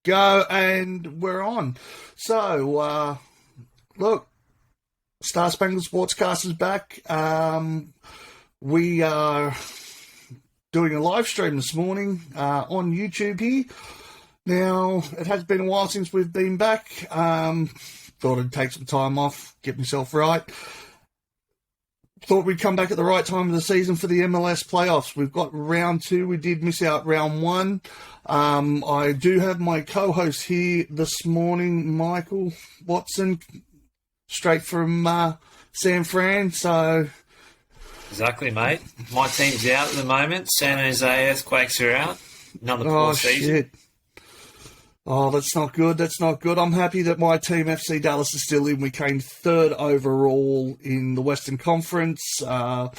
Go, and we're on. So, look, Star Spangled Sportscast is back. We are doing a live stream this morning on YouTube here. Now, it has been a while since we've been back. Thought I'd take some time off, get myself right. Thought we'd come back at the right time of the season for the MLS playoffs. We've got round two. We did miss out round one. I do have my co-host here this morning, Micheal Watson, straight from San Fran. So, exactly, mate. My team's out at the moment. San Jose Earthquakes are out. Another poor season. Shit. Oh, that's not good. That's not good. I'm happy that my team, FC Dallas, is still in. We came third overall in the Western Conference. I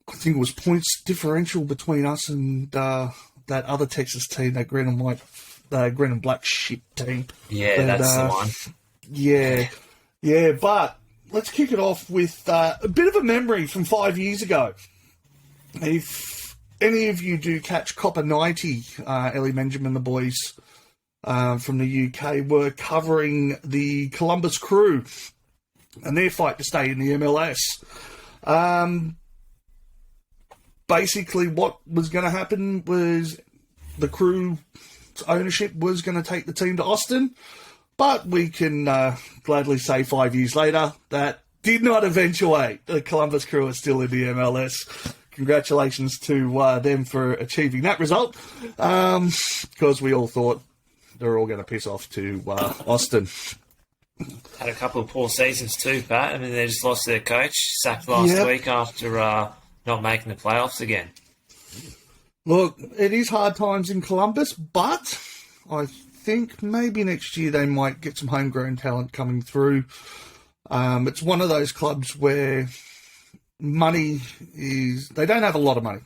think it was points differential between us and that other Texas team, that green and black shit team. Yeah, that's the one. Yeah. But let's kick it off with a bit of a memory from 5 years ago. If any of you do catch Copper 90, Ellie Benjamin, the boys from the UK were covering the Columbus Crew and their fight to stay in the MLS. Basically, what was going to happen was the Crew's ownership was going to take the team to Austin, but we can gladly say 5 years later that did not eventuate. The Columbus Crew are still in the MLS. Congratulations to them for achieving that result, because we all thought they were all going to piss off to Austin. Had a couple of poor seasons too, Pat. I mean, they just lost their coach, sacked last week after not making the playoffs again. Look, it is hard times in Columbus, but I think maybe next year they might get some homegrown talent coming through. It's one of those clubs where they don't have a lot of money.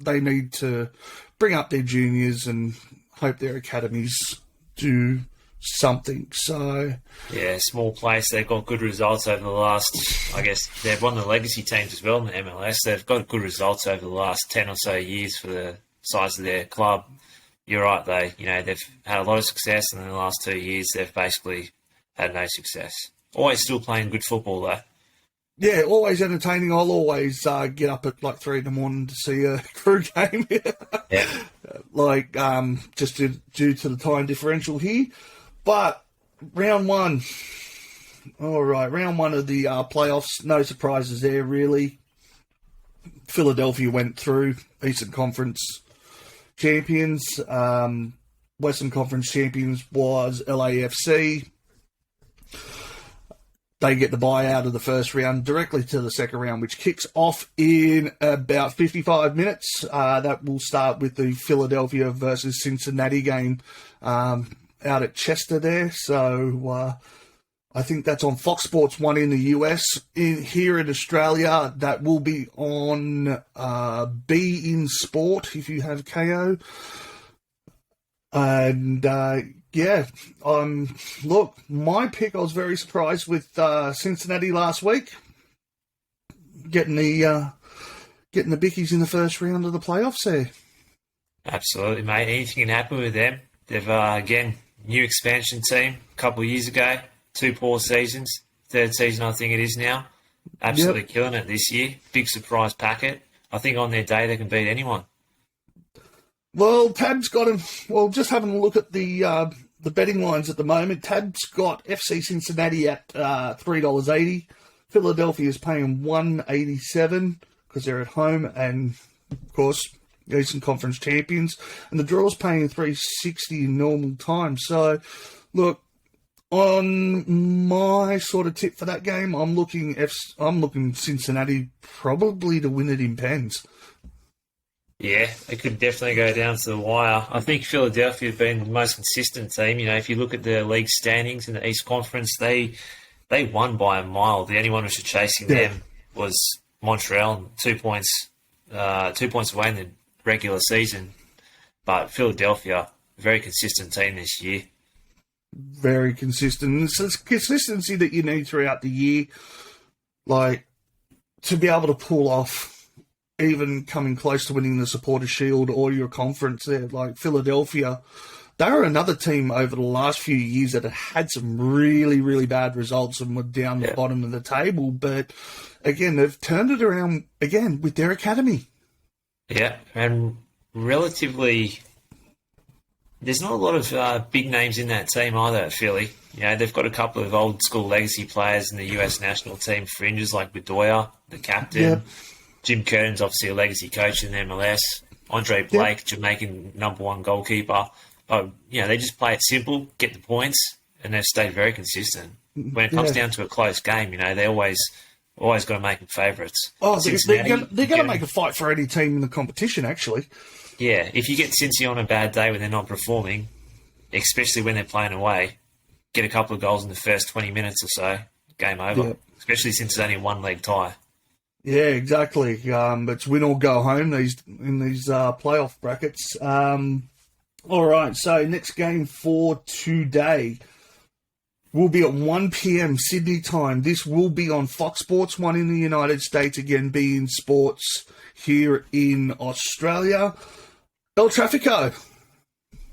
They need to bring up their juniors and hope their academies do something. So yeah, small place. They've got good results over the last, I guess, they're one of the legacy teams as well in the MLS. They've got good results over the last 10 or so years for the size of their club. You're right, they've had a lot of success, and in the last 2 years they've basically had no success. Always still playing good football though. Yeah, always entertaining. I'll always get up at like 3 a.m. to see a Crew game. Yeah. Just due to the time differential here. But round one. All right, round one of the playoffs. No surprises there, really. Philadelphia went through. Eastern Conference champions. Western Conference champions was LAFC. They get the bye out of the first round directly to the second round, which kicks off in about 55 minutes. That will start with the Philadelphia versus Cincinnati game out at Chester there. So I think that's on Fox Sports 1 in the US. Here in Australia, that will be on Be In Sport if you have KO. And look, my pick, I was very surprised with Cincinnati last week, getting the Bickies in the first round of the playoffs there. Absolutely, mate. Anything can happen with them. They've, again, new expansion team a couple of years ago, 2 poor seasons, third season I think it is now. Absolutely killing it this year. Big surprise packet. I think on their day they can beat anyone. Well, Tab's got him. Well, just having a look at the betting lines at the moment. Tab's got FC Cincinnati at $3.80. Philadelphia's paying $1.87 because they're at home, and of course, Eastern Conference champions. And the draw's paying $3.60 in normal time. So, look, on my sort of tip for that game, I'm looking Cincinnati probably to win it in pens. Yeah, it could definitely go down to the wire. I think Philadelphia have been the most consistent team. If you look at the league standings in the East Conference, they won by a mile. The only one who was chasing them was Montreal, 2 points away in the regular season. But Philadelphia, very consistent team this year. Very consistent. It's consistency that you need throughout the year, to be able to pull off even coming close to winning the Supporters' Shield or your conference there, like Philadelphia. They're another team over the last few years that have had some really, really bad results and were down the bottom of the table. But again, they've turned it around again with their academy. Yeah, and relatively, there's not a lot of big names in that team either at Philly. You know, they've got a couple of old school legacy players in the US national team fringes like Bedoya, the captain. Yep. Jim Curtin's obviously a legacy coach in the MLS. Andre Blake, Jamaican #1 goalkeeper. But, you know, they just play it simple, get the points, and they've stayed very consistent. When it comes down to a close game, you know, they always got to make them favourites. Oh, they're going to make a fight for any team in the competition, actually. Yeah, if you get Cincy on a bad day when they're not performing, especially when they're playing away, get a couple of goals in the first 20 minutes or so, game over. Yeah. Especially since it's only a one-leg tie. Yeah, exactly. It's win or go home in these playoff brackets. All right, so next game for today will be at 1 p.m. Sydney time. This will be on Fox Sports 1 in the United States, again, beIN Sports here in Australia. El Trafico.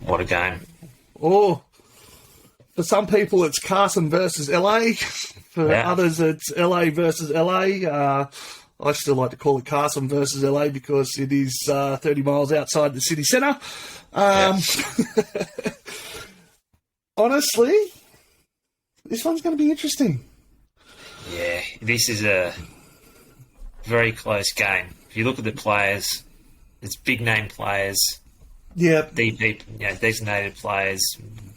What a game. Oh, for some people it's Carson versus LA. For others it's LA versus LA. I still like to call it Carson versus LA because it is 30 miles outside the city centre. Honestly, this one's going to be interesting. Yeah, this is a very close game. If you look at the players, it's big name players. Yeah. DP, you know, designated players,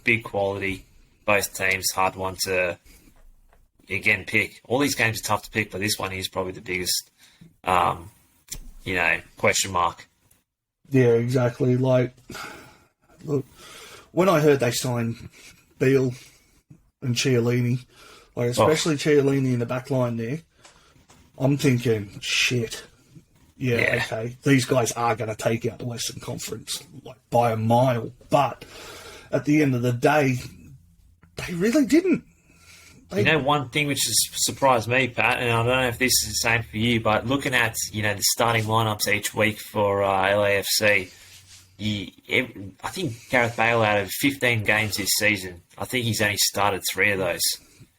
big quality. Both teams, hard one to, again, pick. All these games are tough to pick, but this one is probably the biggest, question mark. Yeah, exactly. Like, look, when I heard they signed Beal and Chiellini, like especially Chiellini in the back line there, I'm thinking, shit. Yeah, okay, these guys are going to take out the Western Conference like by a mile. But at the end of the day, they really didn't. You know, one thing which has surprised me, Pat, and I don't know if this is the same for you, but looking at, you know, the starting lineups each week for LAFC, I think Gareth Bale, out of 15 games this season, I think he's only started 3 of those.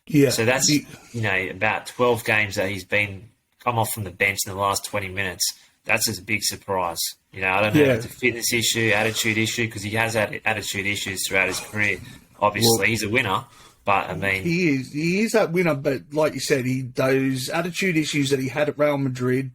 Yeah. So that's, about 12 games that he's come off from the bench in the last 20 minutes. That's a big surprise. You know, I don't know if it's a fitness issue, attitude issue, because he has had attitude issues throughout his career. Obviously, he's a winner. But, I mean... He is that winner, but like you said, those attitude issues that he had at Real Madrid,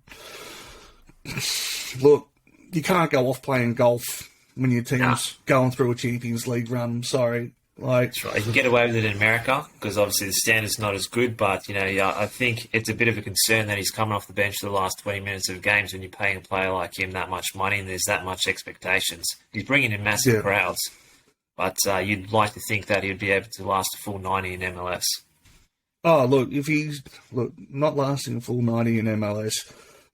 look, you can't go off playing golf when your team's going through a Champions League run. I'm sorry. That's right. You can get away with it in America because obviously the standard's not as good, but, I think it's a bit of a concern that he's coming off the bench for the last 20 minutes of games when you're paying a player like him that much money and there's that much expectations. He's bringing in massive crowds. But you'd like to think that he'd be able to last a full 90 in MLS. Oh, look, if he's not lasting a full 90 in MLS,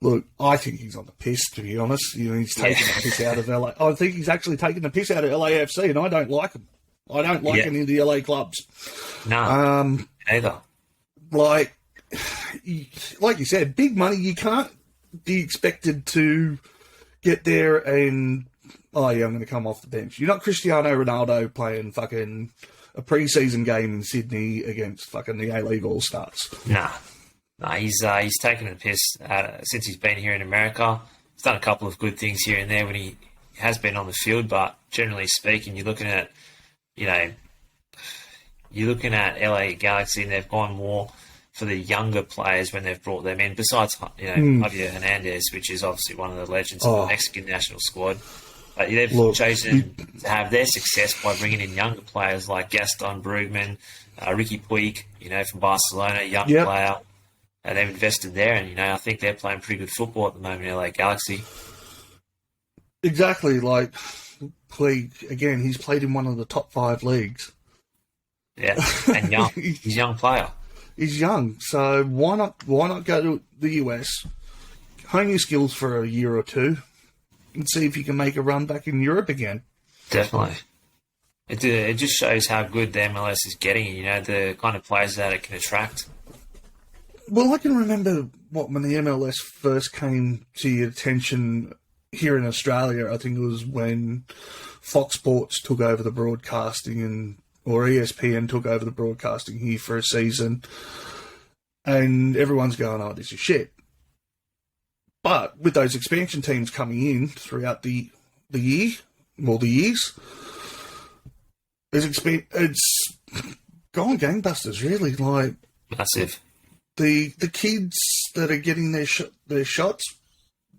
look, I think he's on the piss, to be honest. He's taking the piss out of LA. I think he's actually taking the piss out of LAFC, and I don't like him. I don't like any of the LA clubs. No, either. Like you said, big money. You can't be expected to get there and... Oh, yeah, I'm going to come off the bench. You're not Cristiano Ronaldo playing fucking a pre-season game in Sydney against fucking the A-League All-Stars. Nah, he's taken a piss since he's been here in America. He's done a couple of good things here and there when he has been on the field, but generally speaking, you're looking at LA Galaxy and they've gone more for the younger players when they've brought them in, besides, Javier Hernandez, which is obviously one of the legends of the Mexican national squad. But they've chosen to have their success by bringing in younger players like Gaston Brugman, Ricky Puig, from Barcelona, young player. And they've invested there, and, I think they're playing pretty good football at the moment in LA Galaxy. Exactly, like Puig, again, he's played in one of the top 5 leagues. Yeah, and young. He's a young player. He's young, so why not go to the US, hone your skills for a year or two, and see if you can make a run back in Europe again. Definitely. It just shows how good the MLS is getting, the kind of players that it can attract. Well, I can remember when the MLS first came to your attention here in Australia. I think it was when Fox Sports took over the broadcasting or ESPN took over the broadcasting here for a season, and everyone's going, "Oh, this is shit." But with those expansion teams coming in throughout the years, it's gone gangbusters. Really, like Massive. The kids that are getting their shots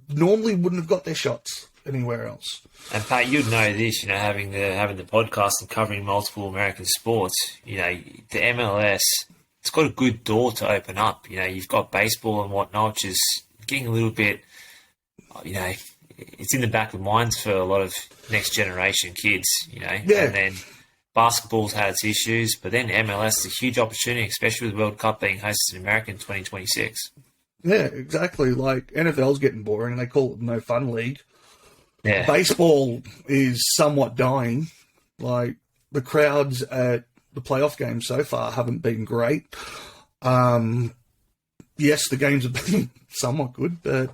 normally wouldn't have got their shots anywhere else. And Pat, you'd know this, having the podcast and covering multiple American sports. The MLS, it's got a good door to open up. You've got baseball and whatnot, which is getting a little bit, it's in the back of minds for a lot of next generation kids. Yeah. And then basketball's had its issues, but then MLS is a huge opportunity, especially with the World Cup being hosted in America in 2026. Yeah, exactly. Like NFL's getting boring, and they call it no fun league. Yeah. Baseball is somewhat dying. Like the crowds at the playoff games so far haven't been great. Yes, the games have been somewhat good, but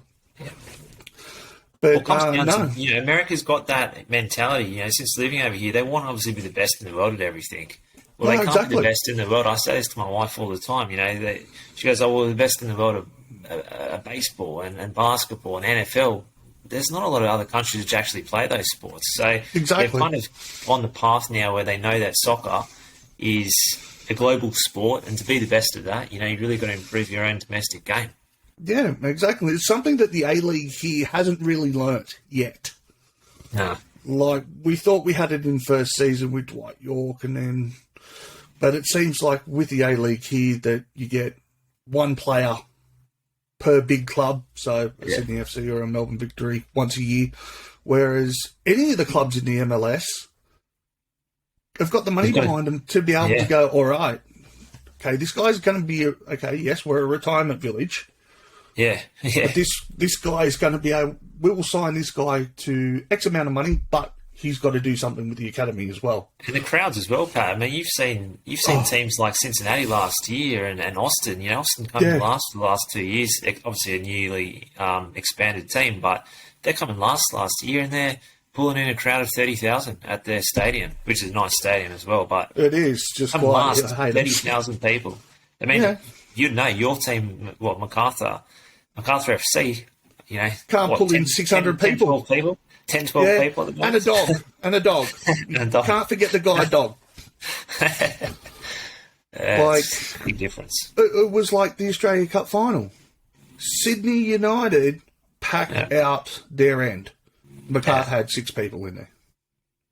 Well, it comes down to, America's got that mentality. Since living over here, they want to obviously be the best in the world at everything. Well, they can't be the best in the world. I say this to my wife all the time. She goes, "Oh, well, the best in the world are baseball and basketball and NFL." There's not a lot of other countries which actually play those sports. So they're kind of on the path now where they know that soccer is a global sport, and to be the best at that, you really got to improve your own domestic game. Yeah, exactly. It's something that the A-League here hasn't really learnt yet. No. Like, we thought we had it in first season with Dwight York, but it seems like with the A-League here that you get one player per big club, so a Sydney FC or a Melbourne Victory once a year, whereas any of the clubs in the MLS have got the money behind them to be able to go, all right, okay, this guy's going to be, yes, we're a retirement village. Yeah. But this guy is going to be able, we will sign this guy to X amount of money, but he's got to do something with the academy as well. And the crowds as well, Pat. I mean, you've seen teams like Cincinnati last year and Austin. Austin coming last for the last 2 years. Obviously a newly expanded team, but they're coming last year, and they're pulling in a crowd of 30,000 at their stadium, which is a nice stadium as well. But it is just quite last 30,000 people. I mean, your team, MacArthur FC. Can't pull in 600 people. 10, 12 people at the moment. And a dog. Can't forget the guide dog. It's a big difference. It was like the Australia Cup final. Sydney United packed out their end. MacArthur had 6 people in there.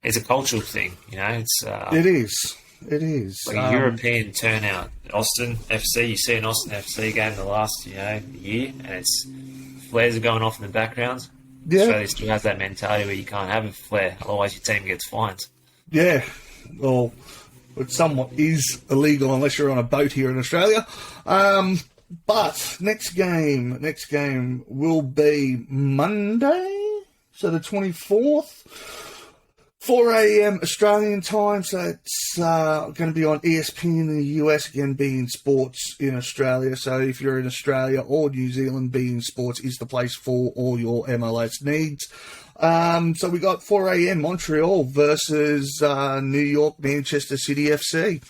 It's a cultural thing, It's it is. It is. Like a European turnout. Austin FC, you see an Austin FC game in the last, year, and it's flares are going off in the background. Yeah. Australia still has that mentality where you can't have a flare, otherwise your team gets fined. Yeah. Well, it somewhat is illegal unless you're on a boat here in Australia. But next game will be Monday, so the 24th. 4 a.m. Australian time, so it's going to be on ESPN in the US, again, beIN Sports in Australia. So if you're in Australia or New Zealand, beIN Sports is the place for all your MLS needs. So we got 4 a.m. Montreal versus New York, Manchester City FC.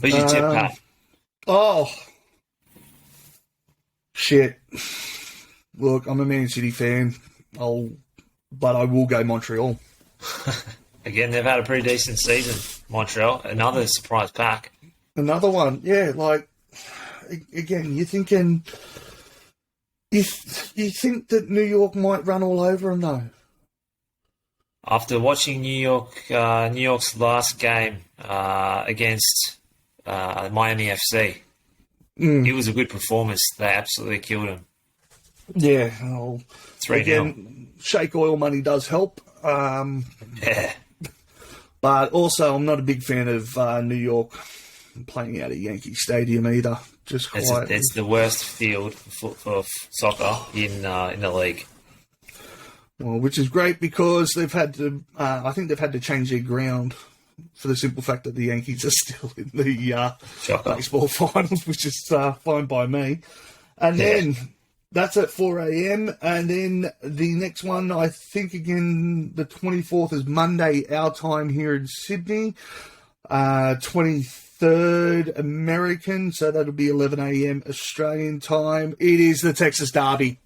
Who's your tip, Pat? Oh, shit. Look, I'm a Man City fan. But I will go Montreal. Again, they've had a pretty decent season, Montreal. Another surprise pack. Another one, yeah. Like, again, you're thinking... You think that New York might run all over them, though? After watching New York's last game against Miami FC, it was a good performance. They absolutely killed him. Yeah. 3-0. Again, shake oil money does help. Yeah. But also, I'm not a big fan of New York playing out of Yankee Stadium either. Just quietly. It's the worst field for soccer in the league. Well, which is great because they've had to. I think they've had to change their ground for the simple fact that the Yankees are still in the baseball finals, which is fine by me. And then That's at 4 a.m. And then the next one, I think, again, the 24th is Monday, our time here in Sydney. 23rd American, so that'll be 11 a.m. Australian time. It is the Texas Derby.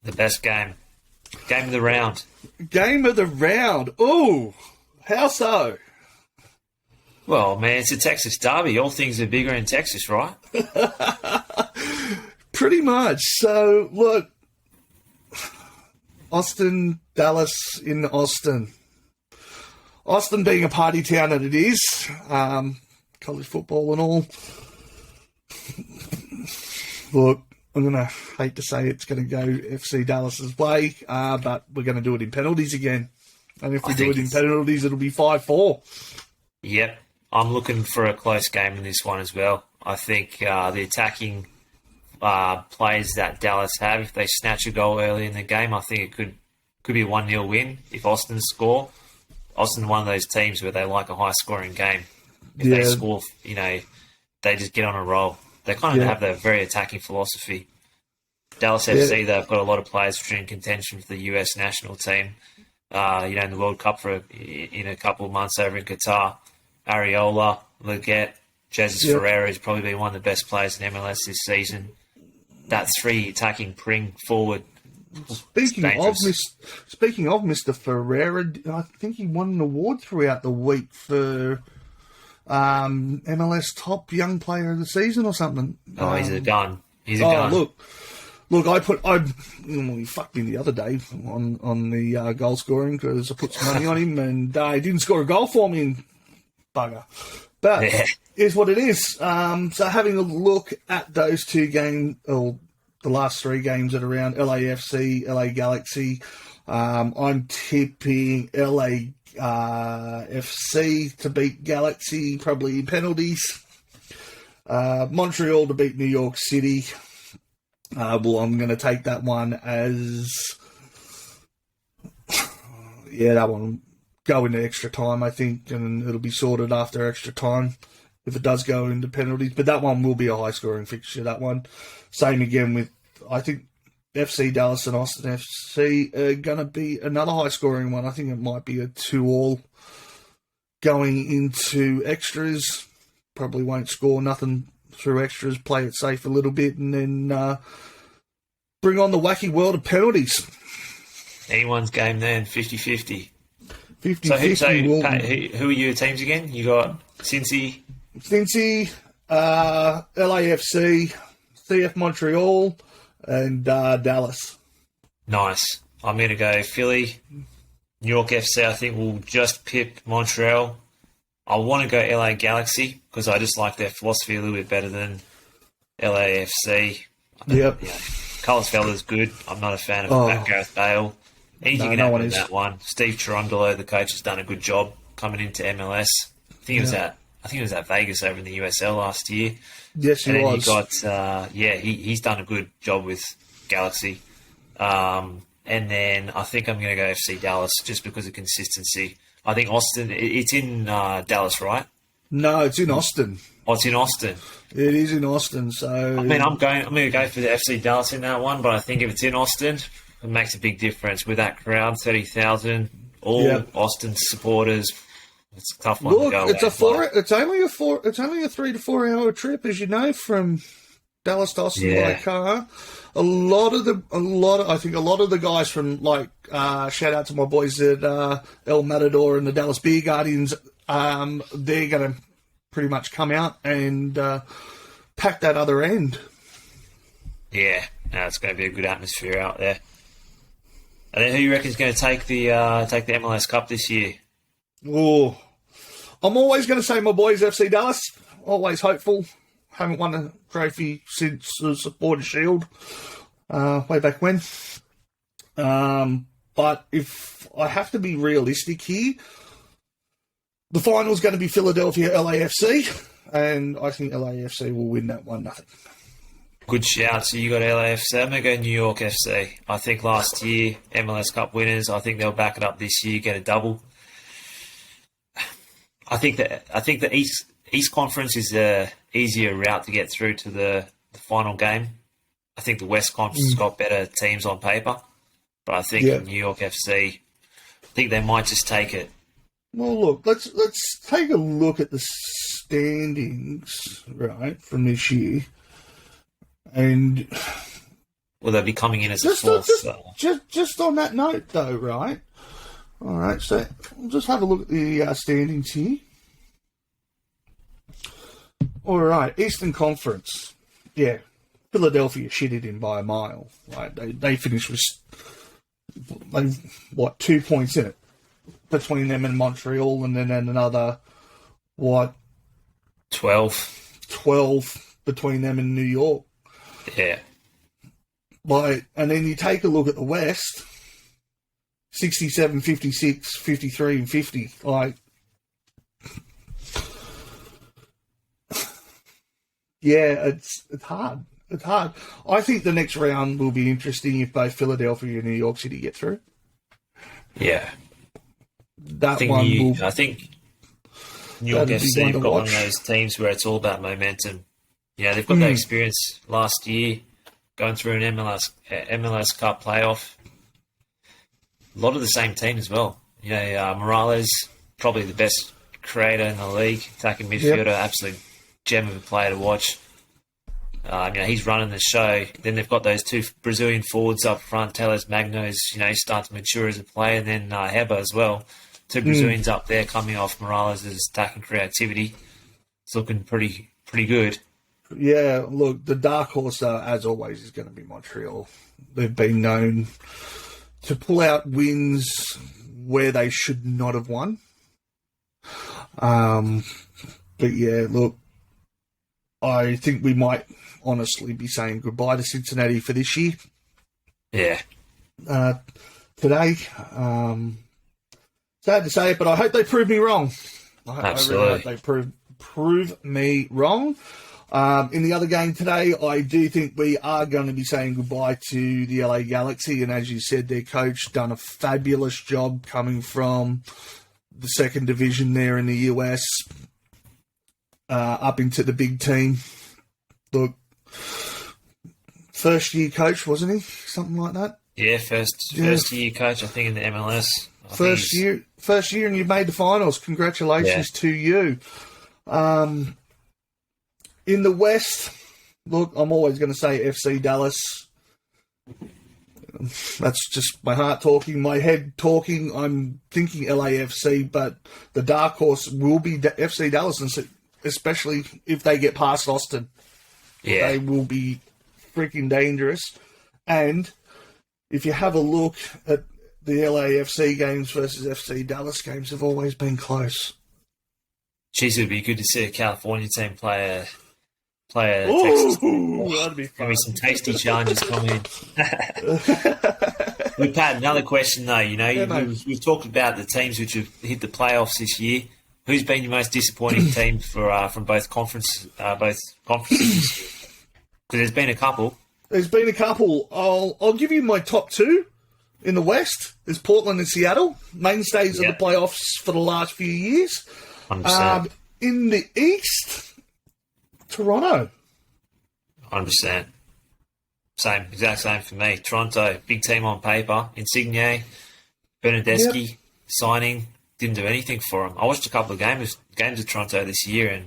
The best game. Game of the round. Game of the round. Ooh, how so? Well, man, it's a Texas Derby. All things are bigger in Texas, right? Pretty much. So, look, Austin, Dallas in Austin. Austin being a party town that it is, college football and all. Look, I'm going to hate to say it's going to go FC Dallas's way, but we're going to do it in penalties again. And if we do it in penalties, it'll be 5-4. Yep. I'm looking for a close game in this one as well. I think the attacking players that Dallas have, if they snatch a goal early in the game, I think it could be a 1-0 win if Austin score. Austin one of those teams where they like a high-scoring game. If they score, they just get on a roll. They kind of have that very attacking philosophy. Dallas FC, they've got a lot of players which are in contention for the US national team. In the World Cup in a couple of months over in Qatar. Areola, Leggett, Jesus Ferreira has probably been one of the best players in MLS this season. That three attacking bring forward. Speaking of Mr. Ferreira, I think he won an award throughout the week for MLS Top Young Player of the Season or something. Oh, he's a gun. He's a gun. Look, he fucked me the other day on the goal scoring because I put some money on him and he didn't score a goal for me, bugger. But here's what it is. So having a look at those two games, or the last three games that are around LAFC, LA Galaxy, I'm tipping LAFC to beat Galaxy, probably in penalties. Montreal to beat New York City. I'm going to take that one as... that one go into extra time, I think, and it'll be sorted after extra time if it does go into penalties. But that one will be a high-scoring fixture, that one. Same again with, I think, FC Dallas and Austin FC are going to be another high-scoring one. I think it might be a 2-2 going into extras. Probably won't score nothing through extras, play it safe a little bit, and then bring on the wacky world of penalties. Anyone's game then, 50-50. 50-50. Who are your teams again? You got Cincy, LAFC, CF Montreal, and Dallas. Nice. I'm going to go Philly. New York FC, I think, will just pip Montreal. I want to go LA Galaxy because I just like their philosophy a little bit better than LAFC. Yep. Carlos Vela's good. I'm not a fan of Gareth Bale. Anything can happen in that one. Steve Cherundolo, the coach, has done a good job coming into MLS. I think he was at Vegas over in the USL last year. Yes, he was. He's done a good job with Galaxy. And then I think I'm going to go FC Dallas just because of consistency. I think Austin, it's in Dallas, right? No, it's in Austin. Oh, it's in Austin. It is in Austin. So I mean, I'm going to go for the FC Dallas in that one, but I think if it's in Austin, it makes a big difference with that crowd, 30,000, all Austin supporters. It's a tough one to go. It's only a 3 to 4 hour trip, as you know, from Dallas to Austin by car. I think a lot of the guys from shout out to my boys at El Matador and the Dallas Beer Guardians. They're going to pretty much come out and pack that other end. Yeah, it's going to be a good atmosphere out there. And then who you reckon is going to take the MLS Cup this year? Oh, I'm always going to say my boys FC Dallas. Always hopeful. Haven't won a trophy since the Supporters Shield way back when. But if I have to be realistic here, the final's going to be Philadelphia LAFC, and I think LAFC will win that 1-0. Good shout. So you got LAFC. I'm going to go New York FC. I think last year, MLS Cup winners, I think they'll back it up this year, get a double. I think the East Conference is a easier route to get through to the final game. I think the West Conference has got better teams on paper, but I think New York FC, I think they might just take it. Well, look, let's take a look at the standings, right, from this year, and Well, they'll be coming in as a fourth. Just on that note, though, right? All right, so we'll just have a look at the standings here. All right, Eastern Conference. Yeah, Philadelphia shitted in by a mile. Right, they finished with 2 points in it between them and Montreal, and then another 12 between them and New York. Yeah. And then you take a look at the West, 67, 56, 53, and 50. Yeah, it's hard. It's hard. I think the next round will be interesting if both Philadelphia and New York City get through. Yeah. I think New York FC have got one of those teams where it's all about momentum. Yeah, they've got that experience last year going through an MLS Cup playoff. A lot of the same team as well. Morales, probably the best creator in the league, attacking midfielder, absolute gem of a player to watch. He's running the show. Then they've got those two Brazilian forwards up front. Teles Magno's, he's starting to mature as a player. And then Heba as well. Two Brazilians up there coming off Morales' attacking creativity. It's looking pretty good. Yeah, look, the dark horse, as always, is going to be Montreal. They've been known to pull out wins where they should not have won. But yeah, look, I think we might honestly be saying goodbye to Cincinnati for this year. Yeah. Today, sad to say it, but I hope they prove me wrong. Absolutely. I really hope they prove me wrong. In the other game today, I do think we are going to be saying goodbye to the LA Galaxy. And as you said, their coach done a fabulous job coming from the second division there in the US up into the big team. Look, first year coach, wasn't he? Something like that? Yeah, first year coach, I think, in the MLS. First year, and you've made the finals. Congratulations to you. In the West, look, I'm always going to say FC Dallas. That's just my heart talking, my head talking. I'm thinking LAFC, but the dark horse will be FC Dallas, especially if they get past Austin. Yeah. They will be freaking dangerous. And if you have a look at the LAFC games versus FC Dallas games, have always been close. Geez, it would be good to see a California team play a Ooh, Texas. that'd be fun. Give me some tasty challenges coming in. Pat, another question though. We've talked about the teams which have hit the playoffs this year. Who's been your most disappointing team from both conferences? Because there's been a couple. There's been a couple. I'll give you my top two in the West. There's Portland and Seattle, mainstays of the playoffs for the last few years. 100%. In the East, Toronto. 100%. Exact same for me. Toronto, big team on paper. Insigne, Bernardeschi signing, didn't do anything for him. I watched a couple of games of Toronto this year, and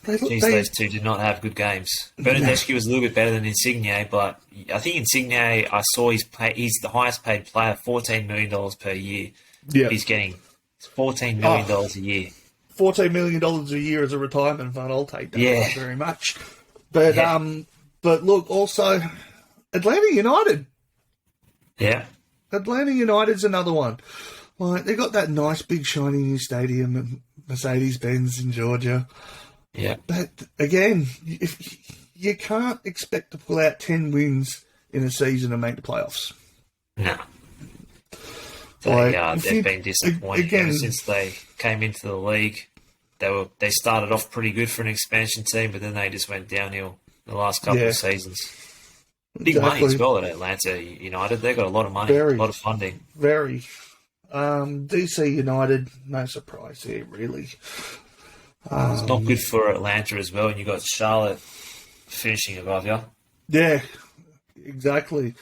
those two did not have good games. Bernardeschi was a little bit better than Insigne, but I think Insigne, I saw he's the highest paid player, $14 million per year. Yeah. He's getting $14 million a year. $14 million a year as a retirement fund. I'll take that very much. But but look, also Atlanta United. Yeah. Atlanta United's another one. Like, they got that nice big shiny new stadium at Mercedes-Benz in Georgia. Yeah. But again, you can't expect to pull out 10 wins in a season and make the playoffs. No. They've been disappointing ever since they came into the league. They started off pretty good for an expansion team, but then they just went downhill the last couple of seasons. Big money as well at Atlanta United. They've got a lot of money, a lot of funding. Very. DC United, no surprise here, really. It's not good for Atlanta as well, and you've got Charlotte finishing above you. Yeah. exactly.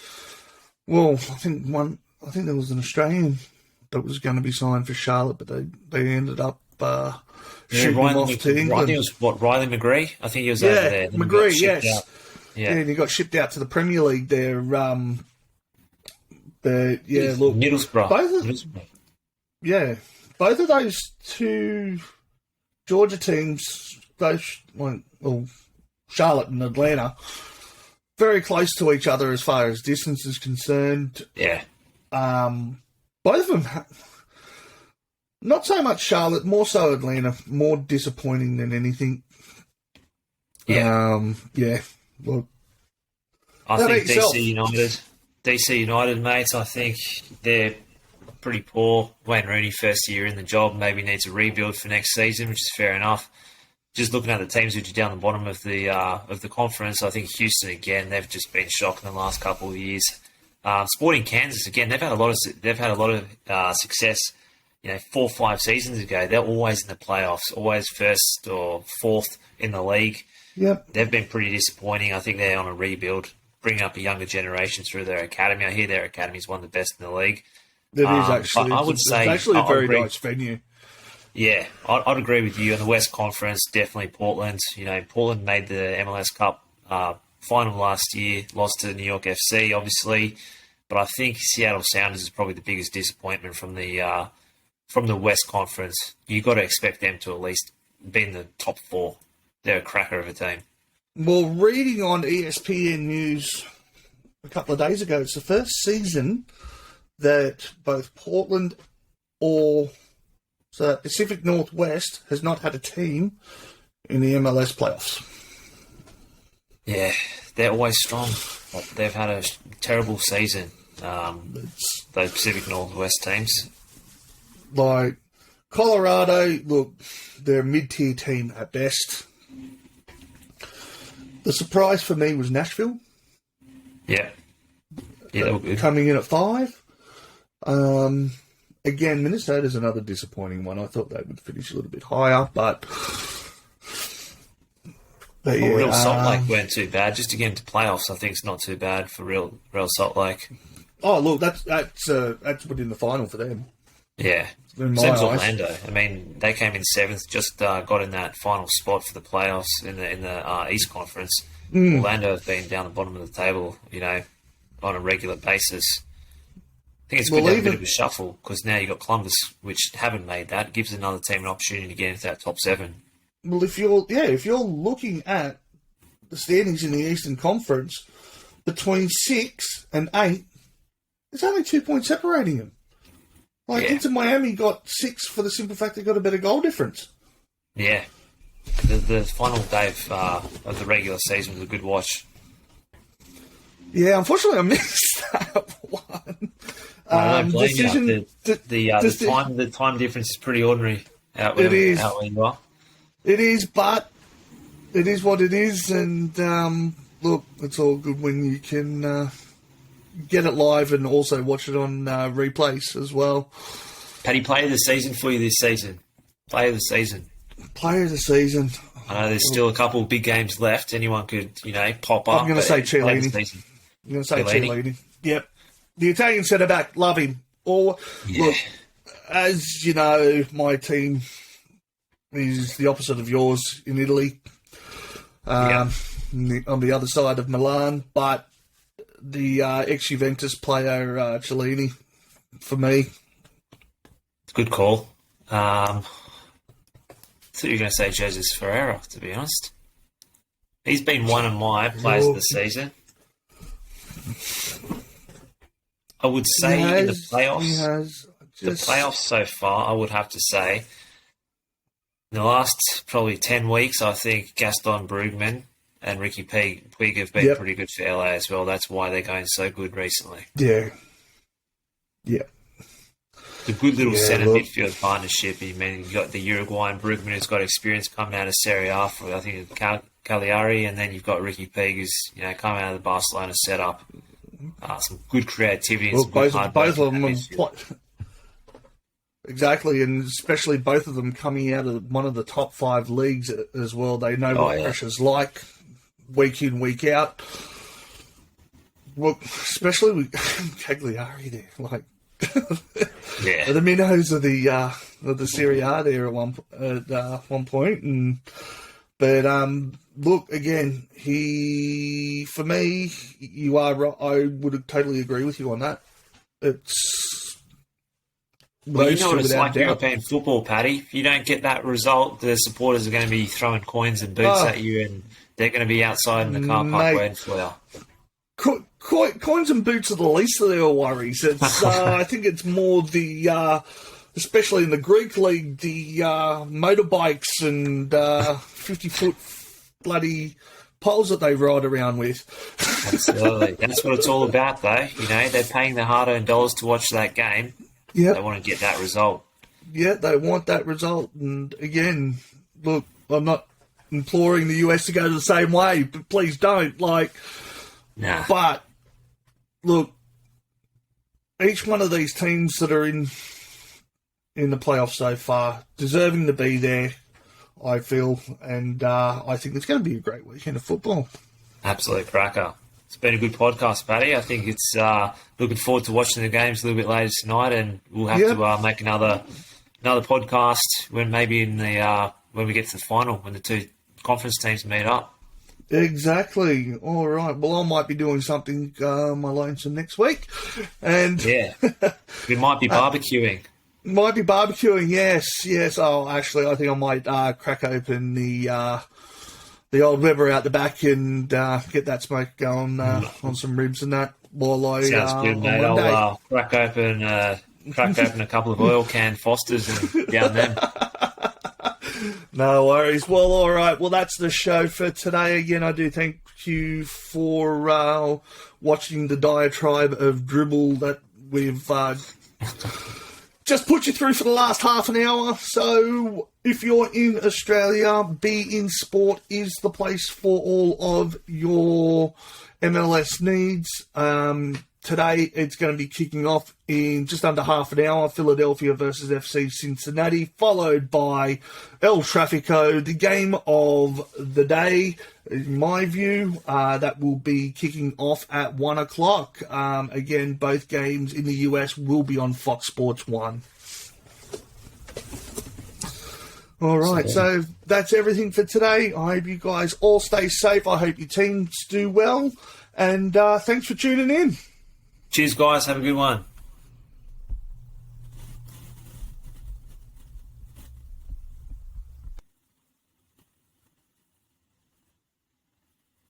Well, I think there was an Australian that was going to be signed for Charlotte, but they ended up shooting him off to I England. think it was Riley McGree. I think he was over there. Then he got McGree, shipped yes. out. Yeah, And he got shipped out to the Premier League there. Middlesbrough. Both of those two Georgia teams, Charlotte and Atlanta, very close to each other as far as distance is concerned. Yeah. Both of them, not so much Charlotte, more so Atlanta, more disappointing than anything. Yeah. Look, I think DC United, mates, I think they're pretty poor. Wayne Rooney, first year in the job, maybe needs a rebuild for next season, which is fair enough. Just looking at the teams which are down the bottom of the conference, I think Houston again, they've just been shocking the last couple of years. Sporting Kansas again, they've had a lot of success. 4 or 5 seasons ago, they're always in the playoffs, always first or fourth in the league. Yep. They've been pretty disappointing. I think they're on a rebuild, bringing up a younger generation through their academy. I hear their academy is one of the best in the league. It is actually. I would say it's actually a very nice venue. Yeah, I'd agree with you. In the West Conference, definitely Portland. Portland made the MLS Cup final last year, lost to New York FC, obviously. But I think Seattle Sounders is probably the biggest disappointment from the West Conference. You've got to expect them to at least be in the top 4. They're a cracker of a team. Well, reading on ESPN News a couple of days ago, it's the first season that both Portland or Pacific Northwest has not had a team in the MLS playoffs. Yeah, they're always strong. But they've had a terrible season, those Pacific Northwest teams. Like Colorado, look, they're a mid-tier team at best. The surprise for me was Nashville. Yeah, they were good. Coming in at 5. Again, Minnesota's another disappointing one. I thought they would finish a little bit higher, but Real Salt Lake weren't too bad. Just to get into playoffs, I think it's not too bad for Real Salt Lake. Oh, look, that's within the final for them. Yeah. Same as Orlando. I mean, they came in 7th, just got in that final spot for the playoffs in the East Conference. Orlando have been down the bottom of the table, on a regular basis. I think it's good to have a bit of a shuffle because now you've got Columbus, which haven't made that. It gives another team an opportunity to get into that top 7. Well, if you're looking at the standings in the Eastern Conference, between 6 and 8, there's only 2 points separating them. Inter Miami got 6 for the simple fact they got a better goal difference. Yeah. The final day of the regular season was a good watch. Yeah, unfortunately I missed that one. I don't blame you. The time difference is pretty ordinary out where you are. It is, but it is what it is, and look, it's all good when you can get it live and also watch it on replays as well. Paddy, play of the season for you this season. Play of the season. Player of the season. I know there's still a couple of big games left. Anyone could, pop up. I'm going to say Chiellini. I'm going to say Chiellini. Yep. The Italian centre-back, love him. Look, as you know, my team is the opposite of yours in Italy. On the other side of Milan, but the ex-Juventus player, Chiellini, for me. Good call. I thought you were going to say Jesus Ferreira, to be honest. He's been one of my players of the season. I would say in the playoffs, the playoffs so far, I would have to say, in the last probably 10 weeks, I think Gaston Brugman and Ricky Puig have been pretty good for LA as well. That's why they're going so good recently. Yeah. Yeah. It's a good little centre midfield partnership. I mean, you've got the Uruguayan Brugman who's got experience coming out of Serie A for, I think, Cagliari, and then you've got Ricky Puig who's, coming out of the Barcelona setup. Some good creativity and some good hard work. Both of them exactly, and especially both of them coming out of one of the top 5 leagues as well. They know what pressure's like week in, week out. Well, especially with Cagliari there, like Yeah. the minnows of the Serie A there at one point, but look again, for me, you are right. I would totally agree with you on that. It's Well, you know what it's without like doubt. European football, Paddy. If you don't get that result, the supporters are going to be throwing coins and boots at you, and they're going to be outside in the car park Mate. waiting for you. Coins and boots are the least of their worries. It's I think it's more the especially in the Greek league, the motorbikes and 50-foot bloody poles that they ride around with. Absolutely. That's what it's all about, though. You know, they're paying their hard-earned dollars to watch that game. Yeah, They want to get that result. yeah, they want that result. And again, look, I'm not imploring the US to go the same way, but please don't. Nah. But look, each one of these teams that are in the playoffs so far deserving to be there, I feel, and I think it's going to be a great weekend of football. Absolute cracker. It's been a good podcast, Paddy. I think it's looking forward to watching the games a little bit later tonight, and we'll have to make another podcast when maybe when we get to the final, when the two conference teams meet up. Exactly. All right. Well, I might be doing something my lonesome next week, and Yeah, we might be barbecuing. might be barbecuing. Yes. Oh, actually, I think I might crack open the old Weber out the back and get that smoke going on some ribs and that while I Sounds good, on mate. Monday. I'll crack open a couple of oil can Fosters and down them. No worries. Well, all right. Well, that's the show for today. Again, I do thank you for watching the diatribe of dribble that we've just put you through for the last half an hour. So if you're in Australia, Be In Sport is the place for all of your MLS needs. Today, it's going to be kicking off in just under half an hour, Philadelphia versus FC Cincinnati, followed by El Trafico, the game of the day, in my view. That will be kicking off at 1 o'clock. Again, both games in the US will be on Fox Sports 1. All right, so that's everything for today. I hope you guys all stay safe. I hope your teams do well. And thanks for tuning in. Cheers, guys. Have a good one.